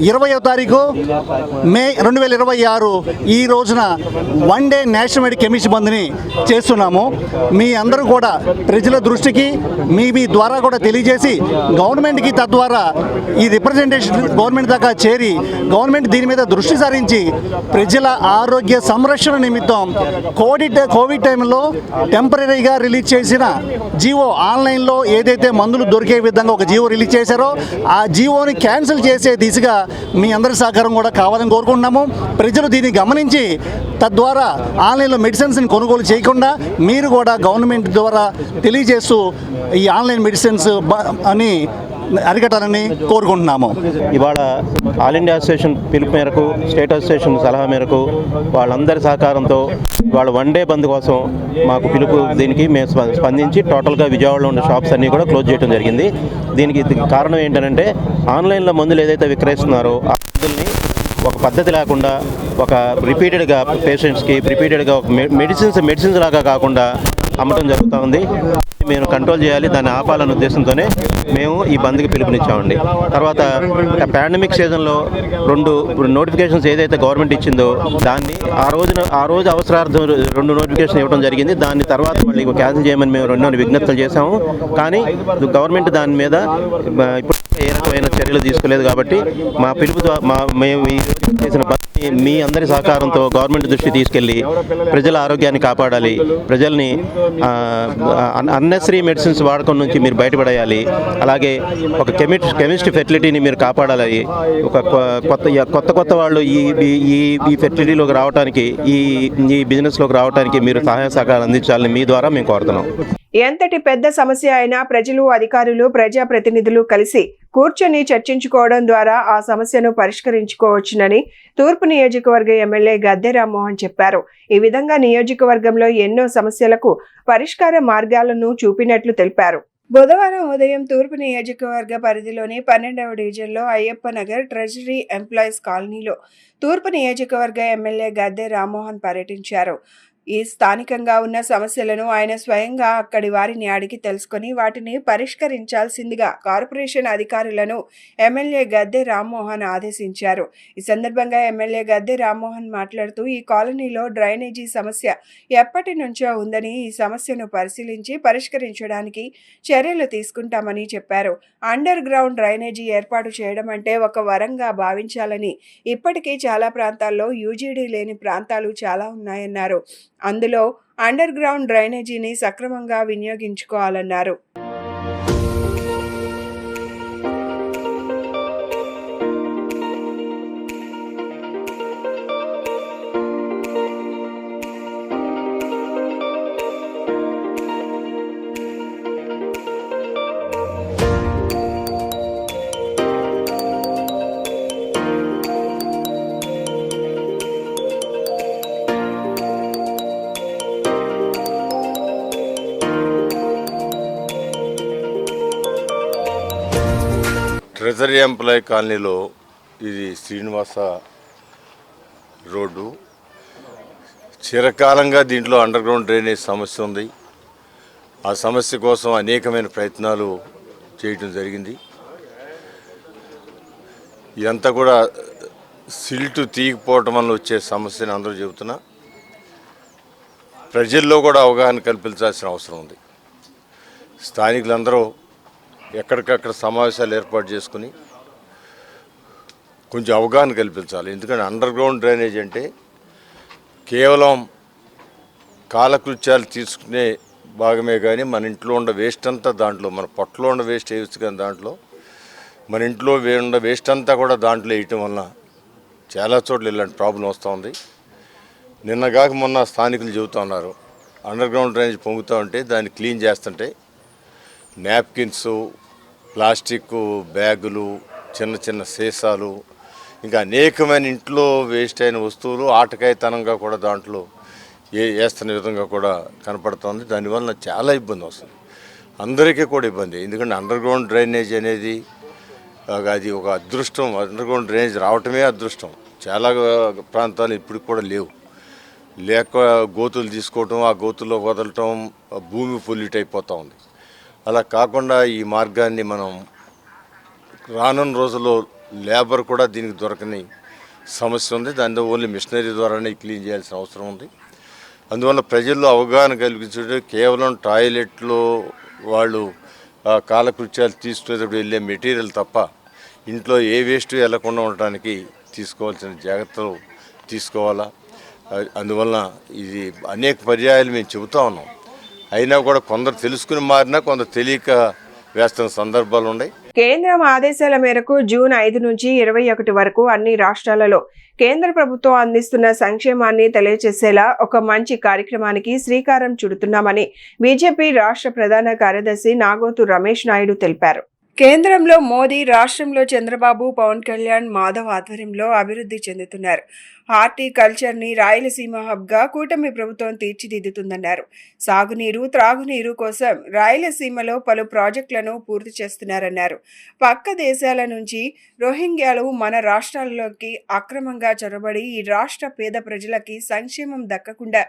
20వ తారీఖు మే 2026 ఈ రోజున one day national wide chemist బంద్ని చేస్తున్నాము. మీ అందరూ కూడా ప్రజల దృష్టికి మీ ద్వారా కూడా తెలియజేసి గవర్నమెంట్కి తద్వారా ఈ రిప్రజెంటేషన్ గవర్నమెంట్ దాకా చేరి గవర్నమెంట్ దీని మీద దృష్టి సారించి ప్రజల ఆరోగ్య సంరక్షణ నిమిత్తం కోవిడ్ టైంలో టెంపరీగా రిలీజ్ చేసిన జీవో, ఆన్లైన్లో ఏదైతే మందులు దొరికే విధంగా ఒక జీవో రిలీజ్ చేశారో ఆ జీవోని క్యాన్సిల్ చేసే దిశగా మీ అందరి సహకారం కూడా కావాలని కోరుకుంటున్నాము. ప్రజలు దీన్ని గమనించి తద్వారా ఆన్లైన్లో మెడిసిన్స్ని కొనుగోలు చేయకుండా మీరు కూడా గవర్నమెంట్ ద్వారా తెలియజేస్తూ ఈ ఆన్లైన్ మెడిసిన్స్ అని అరికట్టాలని కోరుకుంటున్నాము. ఇవాళ ఆల్ ఇండియా అసోసియేషన్ పిలుపు మేరకు, స్టేట్ అసోసియేషన్ సలహా మేరకు వాళ్ళందరి సహకారంతో వాళ్ళ వన్ డే బంద్ కోసం మాకు పిలుపు దీనికి మేము స్పందించి టోటల్గా విజయవాడలో ఉన్న షాప్స్ అన్నీ కూడా క్లోజ్ చేయడం జరిగింది. దీనికి కారణం ఏంటంటే ఆన్లైన్లో మందులు ఏదైతే విక్రయిస్తున్నారో ఆ మందుల్ని ఒక పద్ధతి లేకుండా ఒక రిపీటెడ్గా పేషెంట్స్కి రిపీటెడ్గా మెడిసిన్స్ లాగా కాకుండా అమ్మటం జరుగుతూ ఉంది. మేము కంట్రోల్ చేయాలి, దాన్ని ఆపాలనే ఉద్దేశంతోనే మేము ఈ బంద్కి పిలుపునిచ్చామండి. తర్వాత పాండమిక్ సీజన్లో 2 నోటిఫికేషన్స్ ఏదైతే గవర్నమెంట్ ఇచ్చిందో దాన్ని ఆ రోజు అవసరార్థం 2 నోటిఫికేషన్ ఇవ్వడం జరిగింది. దాన్ని తర్వాత మళ్ళీ క్యాన్సిల్ చేయమని మేము 2 విజ్ఞప్తులు చేశాము. కానీ గవర్నమెంట్ దాని మీద ఇప్పుడు ఏ రకమైన చర్యలు తీసుకోలేదు. కాబట్టి మా పిలుపు మేము చేసిన మీ అందరి సహకారంతో గవర్నమెంట్ దృష్టి తీసుకెళ్ళి ప్రజల ఆరోగ్యాన్ని కాపాడాలి, ప్రజల్ని అన్నెసరీ మెడిసిన్స్ వాడకం నుంచి మీరు బయటపడేయాలి, అలాగే ఒక కెమిస్ట్ ఫెర్టిలిటీని మీరు కాపాడాలి. ఒక కొత్త వాళ్ళు ఈ ఫెర్టిలిటీలోకి రావడానికి, ఈ బిజినెస్లోకి రావడానికి మీరు సహాయ సహకారం అందించాలని మీ ద్వారా మేము కోరుతున్నాం. ఎంతటి పెద్ద సమస్య అయినా ప్రజలు, అధికారులు, ప్రజాప్రతినిధులు కలిసి కూర్చొని చర్చించుకోవడం ద్వారా ఆ సమస్యను పరిష్కరించుకోవచ్చునని తూర్పు నియోజకవర్గ ఎమ్మెల్యే గద్దె రామ్మోహన్ చెప్పారు. ఈ విధంగా నియోజకవర్గంలో ఎన్నో సమస్యలకు పరిష్కార మార్గాలను చూపినట్లు తెలిపారు. బుధవారం ఉదయం తూర్పు నియోజకవర్గ పరిధిలోని 12వ డివిజన్లో అయ్యప్ప నగర్ ట్రెజరీ ఎంప్లాయీస్ కాలనీలో తూర్పు నియోజకవర్గ ఎమ్మెల్యే గద్దె రామ్మోహన్ పర్యటించారు. ఈ స్థానికంగా ఉన్న సమస్యలను ఆయన స్వయంగా అక్కడి వారిని అడిగి తెలుసుకుని వాటిని పరిష్కరించాల్సిందిగా కార్పొరేషన్ అధికారులను ఎమ్మెల్యే గద్దె రామ్మోహన్ ఆదేశించారు. ఈ సందర్భంగా ఎమ్మెల్యే గద్దె రామ్మోహన్ మాట్లాడుతూ ఈ కాలనీలో డ్రైనేజీ సమస్య ఎప్పటి నుంచో ఉందని, ఈ సమస్యను పరిశీలించి పరిష్కరించడానికి చర్యలు తీసుకుంటామని చెప్పారు. అండర్ గ్రౌండ్ డ్రైనేజీ ఏర్పాటు చేయడం అంటే ఒక వరంగా భావించాలని, ఇప్పటికీ చాలా ప్రాంతాల్లో యూజీడీ లేని ప్రాంతాలు చాలా ఉన్నాయన్నారు. అందులో అండర్ గ్రౌండ్ డ్రైనేజీని సక్రమంగా వినియోగించుకోవాలన్నారు. ట్రెజరీ ఎంప్లాయీ కాలనీలో ఇది శ్రీనివాస రోడ్డు. చిరకాలంగా దీంట్లో అండర్ గ్రౌండ్ డ్రైనేజ్ సమస్య ఉంది. ఆ సమస్య కోసం అనేకమైన ప్రయత్నాలు చేయటం జరిగింది. ఇదంతా కూడా సిల్టు తీయకపోవటం వల్ల వచ్చే సమస్యని అందరూ చెబుతున్నా. ప్రజల్లో కూడా అవగాహన కల్పించాల్సిన అవసరం ఉంది. స్థానికులందరూ ఎక్కడికక్కడ సమావేశాలు ఏర్పాటు చేసుకుని కొంచెం అవగాహన కల్పించాలి. ఎందుకంటే అండర్ గ్రౌండ్ డ్రైనేజ్ అంటే కేవలం కాలకృత్యాలు తీసుకునే భాగమే కానీ మన ఇంట్లో ఉన్న వేస్ట్ అంతా దాంట్లో, మన పొట్టలో ఉన్న వేస్ట్ వేయచ్చు కానీ దాంట్లో మన ఇంట్లో ఉన్న వేస్ట్ అంతా కూడా దాంట్లో వేయటం వల్ల చాలా చోట్ల ఇలాంటి ప్రాబ్లం వస్తూ ఉంది. నిన్నగాక మొన్న స్థానికులు చెబుతూ ఉన్నారు, అండర్ గ్రౌండ్ డ్రైనేజ్ పొంగుతూ ఉంటే దాన్ని క్లీన్ చేస్తుంటే నాప్కిన్స్, ప్లాస్టిక్ బ్యాగులు, చిన్న చిన్న సీసాలు, ఇంకా అనేకమైన ఇంట్లో వేస్ట్ అయిన వస్తువులు ఆటకాయతనంగా కూడా దాంట్లో వేస్తున్న విధంగా కూడా కనపడుతుంది. దానివల్ల చాలా ఇబ్బంది వస్తుంది, అందరికీ కూడా ఇబ్బంది. ఎందుకంటే అండర్ గ్రౌండ్ డ్రైనేజ్ అనేది అది ఒక అదృష్టం. అండర్ గ్రౌండ్ డ్రైనేజ్ రావటమే అదృష్టం. చాలా ప్రాంతాలు ఇప్పుడు కూడా లేక గోతులు తీసుకోవటం, ఆ గోతుల్లో వదలటం, భూమి పొల్యూట్ అయిపోతూ ఉంది. అలా కాకుండా ఈ మార్గాన్ని మనం రానున్న రోజుల్లో లేబర్ కూడా దీనికి దొరకని సమస్య ఉంది. దాంతో ఓన్లీ మిషనరీ ద్వారానే క్లీన్ చేయాల్సిన అవసరం ఉంది. అందువల్ల ప్రజల్లో అవగాహన కలిగించడం, కేవలం టాయిలెట్లో వాళ్ళు కాలకృత్యాలు తీసుకునేటప్పుడు వెళ్ళే మెటీరియల్ తప్ప ఇంట్లో ఏ వేస్ట్ వెళ్లకుండా ఉండటానికి తీసుకోవాల్సిన జాగ్రత్తలు తీసుకోవాలా. అందువల్ల ఇది అనేక పర్యాయాలు మేము చెబుతా ఉన్నాం. అయినా కూడా కొందరు తెలుసుకుని మారినా కొందరు తెలియక వేస్తున్న సందర్భాలు ఉన్నాయి. కేంద్రం ఆదేశాల మేరకు జూన్ 5 నుంచి 21 వరకు అన్ని రాష్ట్రాలలో కేంద్ర ప్రభుత్వం అందిస్తున్న సంక్షేమాన్ని తెలియజేసేలా ఒక మంచి కార్యక్రమానికి శ్రీకారం చుడుతున్నామని బీజేపీ రాష్ట్ర ప్రధాన కార్యదర్శి నాగోతు రమేష్ నాయుడు తెలిపారు. కేంద్రంలో మోదీ, రాష్ట్రంలో చంద్రబాబు, పవన్ కళ్యాణ్, మాధవ్ ఆధ్వర్యంలో అభివృద్ధి చెందుతున్నారు. హార్టికల్చర్ని రాయలసీమ హబ్గా కూటమి ప్రభుత్వం తీర్చిదిద్దుతుందన్నారు. సాగునీరు, త్రాగునీరు కోసం రాయలసీమలో పలు ప్రాజెక్టులను పూర్తి చేస్తున్నారన్నారు. పక్క దేశాల నుంచి రోహింగ్యాలు మన రాష్ట్రాల్లోకి అక్రమంగా చొరబడి ఈ రాష్ట్ర పేద ప్రజలకి సంక్షేమం దక్కకుండా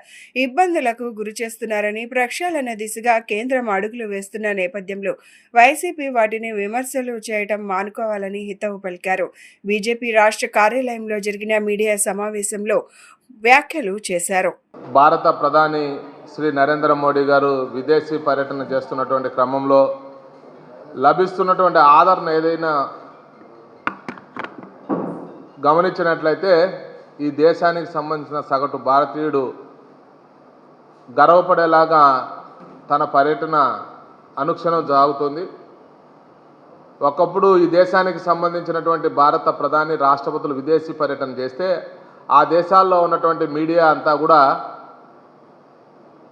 ఇబ్బందులకు గురి చేస్తున్నారని ప్రక్షాళన దిశగా కేంద్రం అడుగులు వేస్తున్న నేపథ్యంలో వైసీపీ వాటిని విమర్శలు చేయడం మానుకోవాలని హితవు పలికారు. బీజేపీ రాష్ట్ర కార్యాలయంలో జరిగిన మీడియా సమావేశంలో వ్యాఖ్యలు చేశారు. భారత ప్రధాని శ్రీ నరేంద్ర మోడీ గారు విదేశీ పర్యటన చేస్తున్నటువంటి క్రమంలో లభిస్తున్నటువంటి ఆదరణ ఏదైనా గమనించినట్లయితే ఈ దేశానికి సంబంధించిన సగటు భారతీయుడు గర్వపడేలాగా తన పర్యటన అనుక్షణం సాగుతుంది. ఒకప్పుడు ఈ దేశానికి సంబంధించినటువంటి భారత ప్రధాని, రాష్ట్రపతులు విదేశీ పర్యటన చేస్తే ఆ దేశాల్లో ఉన్నటువంటి మీడియా అంతా కూడా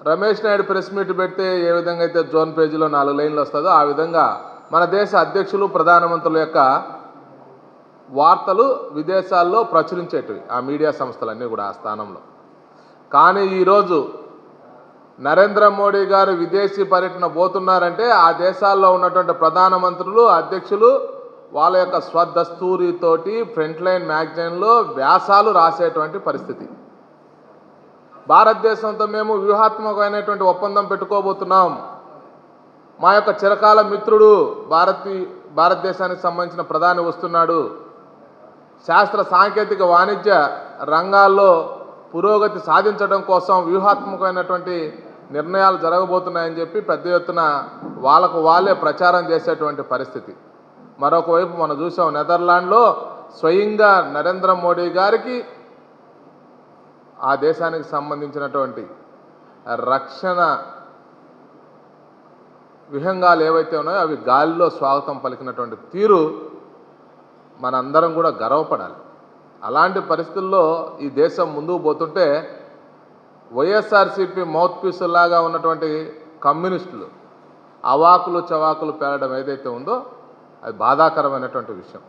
రమేష్ నాయుడు ప్రెస్ మీట్ పెడితే ఏ విధంగా అయితే జోన్ పేజీలో 4 లైన్లు వస్తుందో ఆ విధంగా మన దేశ అధ్యక్షులు, ప్రధానమంత్రుల యొక్క వార్తలు విదేశాల్లో ప్రచురించేటివి ఆ మీడియా సంస్థలన్నీ కూడా ఆ స్థానంలో. కానీ ఈరోజు నరేంద్ర మోడీ గారు విదేశీ పర్యటన పోతున్నారంటే ఆ దేశాల్లో ఉన్నటువంటి ప్రధానమంత్రులు, అధ్యక్షులు వాళ్ళ యొక్క స్వదస్తూరితోటి ఫ్రంట్ లైన్ మ్యాగజైన్లో వ్యాసాలు రాసేటువంటి పరిస్థితి. భారతదేశంతో మేము వ్యూహాత్మకమైనటువంటి ఒప్పందం పెట్టుకోబోతున్నాం. మా యొక్క చిరకాల మిత్రుడు భారతదేశానికి సంబంధించిన ప్రధాని వస్తున్నాడు. శాస్త్ర, సాంకేతిక, వాణిజ్య రంగాల్లో పురోగతి సాధించడం కోసం వ్యూహాత్మకమైనటువంటి నిర్ణయాలు జరగబోతున్నాయని చెప్పి పెద్ద ఎత్తున వాళ్ళకు వాళ్ళే ప్రచారం చేసేటువంటి పరిస్థితి. మరొక వైపు మనం చూసాం, నెదర్లాండ్లో స్వయంగా నరేంద్ర మోడీ గారికి ఆ దేశానికి సంబంధించినటువంటి రక్షణ విహంగాలు ఏవైతే ఉన్నాయో అవి గాలిలో స్వాగతం పలికినటువంటి తీరు మనందరం కూడా గర్వపడాలి. అలాంటి పరిస్థితుల్లో ఈ దేశం ముందుకు పోతుంటే వైఎస్ఆర్సీపీ మౌత్ పీసులాగా ఉన్నటువంటి కమ్యూనిస్టులు అవాకులు చవాకులు పేరడం ఏదైతే ఉందో అది బాధాకరమైనటువంటి విషయం.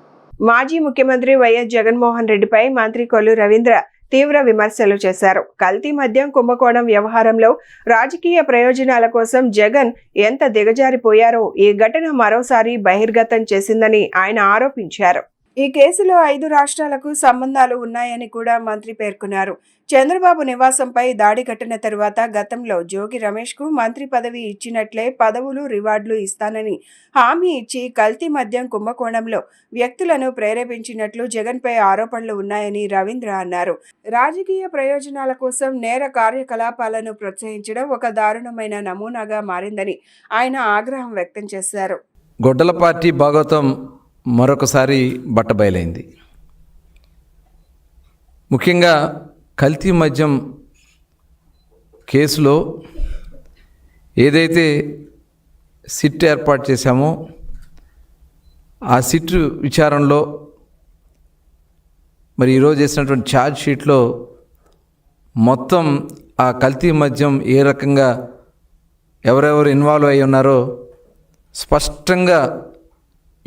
మాజీ ముఖ్యమంత్రి వైఎస్ జగన్మోహన్ రెడ్డిపై మంత్రి కొల్లు రవీంద్ర తీవ్ర విమర్శలు చేశారు. కల్తీ మద్యం కుంభకోణం వ్యవహారంలో రాజకీయ ప్రయోజనాల కోసం జగన్ ఎంత దిగజారిపోయారో ఈ ఘటన మరోసారి బహిర్గతం చేసిందని ఆయన ఆరోపించారు. ఈ కేసులో 5 రాష్ట్రాలకు సంబంధాలు ఉన్నాయని కూడా మంత్రి పేర్కొన్నారు. చంద్రబాబు నివాసంపై దాడి ఘటన తరువాత గతంలో జోగి రమేష్ కు మంత్రి పదవి ఇచ్చినట్లే పదవులు, రివార్డులు ఇస్తానని హామీ ఇచ్చి కల్తీ మద్యం కుంభకోణంలో వ్యక్తులను ప్రేరేపించినట్లు జగన్పై ఆరోపణలు ఉన్నాయని రవీంద్ర అన్నారు. రాజకీయ ప్రయోజనాల కోసం నేర కార్యకలాపాలను ప్రోత్సహించడం ఒక దారుణమైన నమూనాగా మారిందని ఆయన ఆగ్రహం వ్యక్తం చేశారు. గొడ్డల పార్టీ భాగవతం మరొకసారి బట్టబయలైంది. ముఖ్యంగా కల్తీ మద్యం కేసులో ఏదైతే సిట్ ఏర్పాటు చేశామో ఆ సిట్ విచారణలో మరి ఈరోజు చేసినటువంటి ఛార్జ్ షీట్లో మొత్తం ఆ కల్తీ మద్యం ఏ రకంగా ఎవరెవరు ఇన్వాల్వ్ అయి ఉన్నారో స్పష్టంగా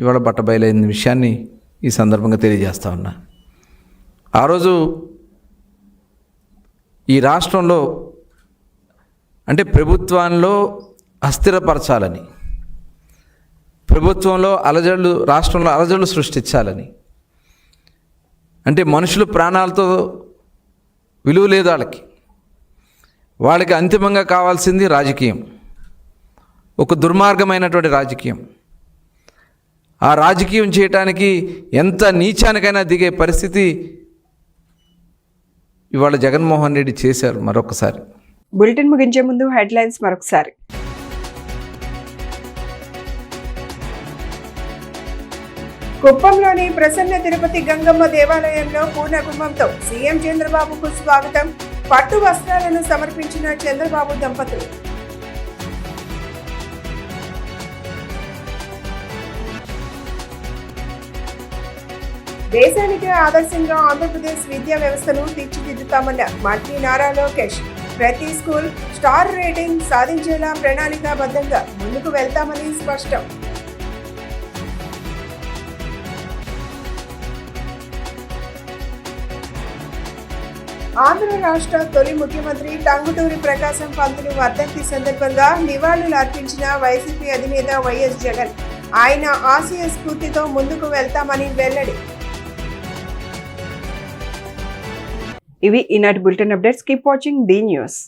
ఇవాళ బట్టబయలైన విషయాన్ని ఈ సందర్భంగా తెలియజేస్తా ఉన్నా. ఆ రోజు ఈ రాష్ట్రంలో అంటే ప్రభుత్వంలో అస్థిరపరచాలని, ప్రభుత్వంలో రాష్ట్రంలో అలజడులు సృష్టించాలని, అంటే మనుషులు ప్రాణాలతో విలువ లేదు వాళ్ళకి అంతిమంగా కావాల్సింది రాజకీయం, ఒక దుర్మార్గమైనటువంటి రాజకీయం. ఆ రాజకీయం చేయటానికి ఎంత నీచానికైనా దిగే పరిస్థితి ఇవాళ జగన్మోహన్ రెడ్డి చేశారు. మరొకసారి బులెటిన్ ముగించే ముందు హెడ్లైన్స్ మరొకసారి. కుప్పంలోని ప్రసన్న తిరుపతి గంగమ్మ దేవాలయంలో పూర్ణ కుంభంతో సీఎం చంద్రబాబుకు స్వాగతం. పట్టు వస్త్రాలను సమర్పించిన చంద్రబాబు దంపతులు. దేశానికి ఆదర్శంగా ఆంధ్రప్రదేశ్ విద్యా వ్యవస్థను తీర్చిదిద్దుతామన్న మంత్రి నారా లోకేష్. ప్రతి స్కూల్ స్టార్ రేటింగ్ సాధించేలా ప్రణాళికాబద్ధంగా ముందుకు వెళ్తామని స్పష్టం. ఆంధ్ర రాష్ట్ర తొలి ముఖ్యమంత్రి టంగుటూరి ప్రకాశం పంతులు వర్ధంతి సందర్భంగా నివాళులు అర్పించిన వైసీపీ అధినేత వైఎస్ జగన్. ఆయన ఆశయ స్ఫూర్తితో ముందుకు వెళ్తామని వెల్లడి. ఇవి ఈనాటి bulletin updates. Keep watching the news.